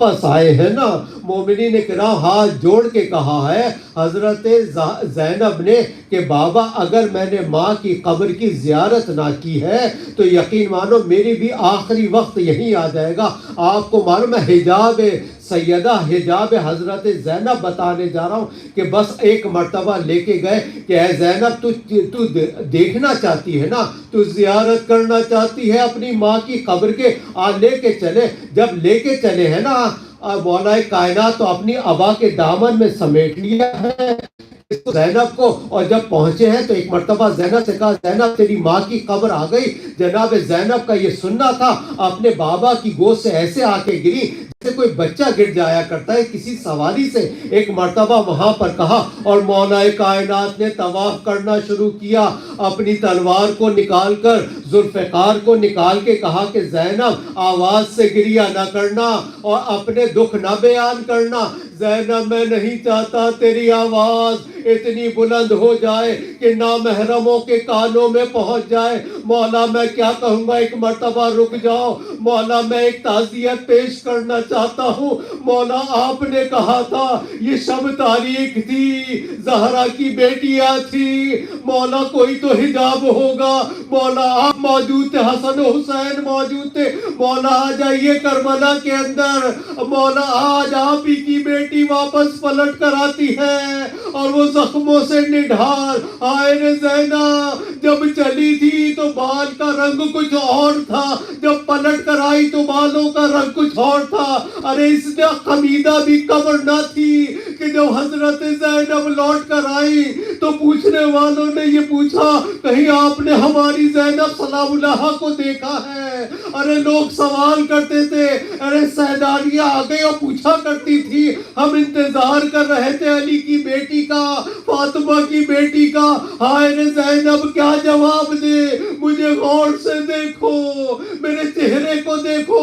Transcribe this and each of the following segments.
واپس آئے ہیں نا. مومنین کرام ہاتھ جوڑ کے کہا ہے حضرت زینب نے کہ بابا اگر میں نے ماں کی قبر کی زیارت نہ کی ہے تو یقین مانو میری بھی آخری وقت یہیں آ جائے گا. آپ کو معلوم ہے حجاب سیدہ حجاب حضرت زینب بتانے جا رہا ہوں کہ بس ایک مرتبہ لے کے گئے کہ اے زینب تو دیکھنا چاہتی ہے نا, تو زیارت کرنا چاہتی ہے اپنی ماں کی قبر کے, لے کے چلے. جب لے کے چلے ہیں نا مولا کائنات تو اپنی ابا کے دامن میں سمیٹ لیا ہے زینب کو, اور جب پہنچے ہیں تو ایک مرتبہ زینب سے کہا زینب تیری ماں کی قبر آ گئی. جناب زینب کا یہ سننا تھا, اپنے بابا کی گود سے ایسے آ کے گری جیسے کوئی بچہ گر جایا کرتا ہے کسی سواری سے. ایک مرتبہ وہاں پر کہا اور مولا کائنات نے طواف کرنا شروع کیا. اپنی تلوار کو نکال کر ذوالفقار کو نکال کے کہا کہ زینب آواز سے گریہ نہ کرنا اور اپنے دکھ نہ بیان کرنا. زینب میں نہیں چاہتا تیری آواز اتنی بلند ہو جائے کہ نامحرموں کے کانوں میں پہنچ جائے. مولا میں کیا کہوں گا, ایک مرتبہ رک جاؤ مولا, میں ایک تعزیت پیش کرنا چاہتا ہوں. مولا آپ نے کہا تھا یہ شب تاریخ تھی, زہرا کی بیٹیاں تھی, مولا کوئی تو حجاب ہوگا. مولا آپ موجود تھے, حسن و حسین موجود تھے. مولا آ جائیے کربلا کے اندر. مولا آج آپ ہی کی بیٹی واپس پلٹ کر آتی ہے اور وہ زخموں سے نڈھال. آئے رے زینب جب چلی تھی تو بال کا رنگ کچھ اور تھا, جب پلٹ کر آئی تو بالوں کا رنگ کچھ اور تھا. ارے اس نے خمیدہ بھی قبر نہ تھی کہ جب حضرت زینب لوٹ کر آئی تو پوچھنے والوں نے یہ پوچھا کہیں آپ نے ہماری زینب سلام اللہ کو دیکھا ہے. ارے لوگ سوال کرتے تھے, ارے سیدانیہ آ گئی اور پوچھا کرتی تھی ہم انتظار کر رہے تھے علی کی بیٹی کا, فاطمہ کی بیٹی کا. ہائے رے زینب کیا جواب دے, مجھے غور سے دیکھو, میرے چہرے کو دیکھو,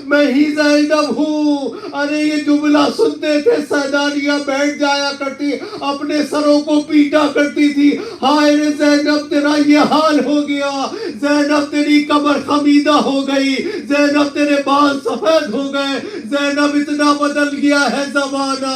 میں ہی زینب ہوں. ارے یہ جملہ سنتے تھے سیدانیہ بیٹھ جایا کرتی, اپنے سروں کو پیٹا کرتی تھی. ہائے رے زینب تیرا یہ حال ہو گیا, زینب تیری کمر خمیدہ ہو گئی, زینب تیرے بال سفید ہو گئے, زینب اتنا بدل گیا ہے زمانہ.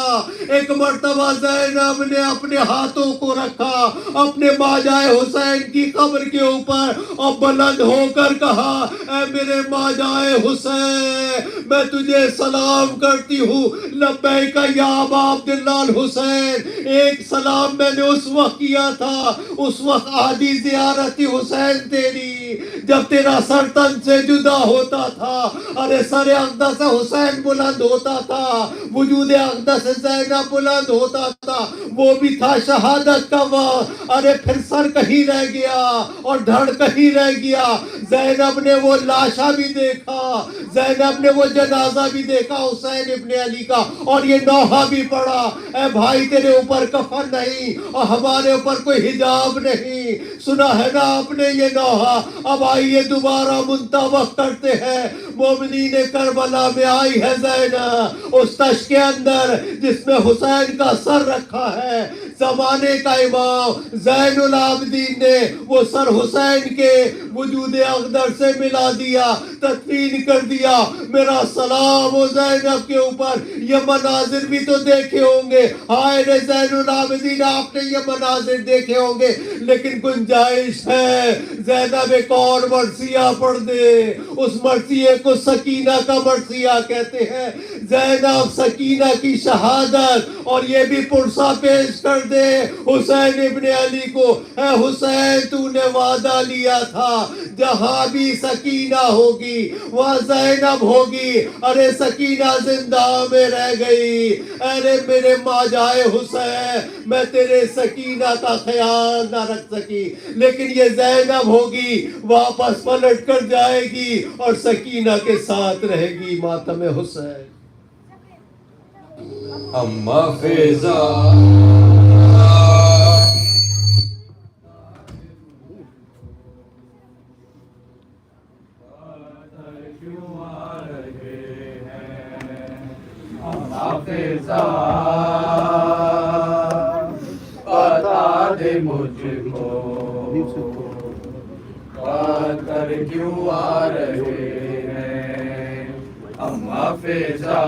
ایک مرتبہ زینب نے اپنے ہاتھوں کو رکھا اپنے ماجائے حسین کی قبر کے اوپر اور بلند ہو کر کہا اے میرے ماجائے حسین میں تجھے سلام کرتی ہوں, لبیک یا ابا عبداللہ الحسین. ایک سلام میں نے اس وقت کیا تھا, اس وقت آدھی زیارت حسین تیری جب تیرا سر تن سے جدا ہوتا تھا. ارے سر اقدس حسین بلند ہوتا تھا, وجود اقدس زینب بلند ہوتا تھا, وہ بھی تھا شہادت کا وقت. ارے پھر سر کہیں رہ گیا اور دھڑ کہیں رہ گیا. زینب نے وہ لاشا بھی دیکھا, زینب نے وہ جنازہ بھی دیکھا حسین ابن علی کا, اور یہ نوحہ بھی پڑا. اے بھائی تیرے اوپر کفن نہیں اور ہمارے اوپر کوئی حجاب نہیں, سنا ہے نا آپ نے یہ نوحہ. اب آئیے دوبارہ منطبق کرتے ہیں. مومنین کربلا میں آئی ہے زینب اس تش کے اندر جس میں حسین کا سر رکھا ہے. زمانے کا امام زین العابدین نے وہ سر حسین کے وجود اقدر سے ملا دیا, تدفین کر دیا. میرا سلام و زینب کے اوپر. یہ مناظر بھی تو دیکھے ہوں گے, ہائے رے زین العابدین آپ نے یہ مناظر دیکھے ہوں گے, لیکن گنجائش ہے زینب ایک اور مرثیہ پڑھ دے. اس مرثیے کو سکینہ کا مرثیہ کہتے ہیں. زینب سکینہ کی شہادت اور یہ بھی پرسہ پیش کر دے حسین ابن علی کو. اے حسین تو نے وعدہ لیا تھا جہاں بھی سکینہ ہوگی وہاں زینب ہوگی. ارے سکینہ زندہ میں رہ گئی. ارے میرے ماجائے حسین میں تیرے سکینہ کا خیال نہ رکھ سکی, لیکن یہ زینب ہوگی واپس پلٹ کر جائے گی اور سکینہ کے ساتھ رہے گی. ماتم حسین. اما فیضا بتا دے مجھ کو قاتل کیوں آ رہے ہیں. اما فیضا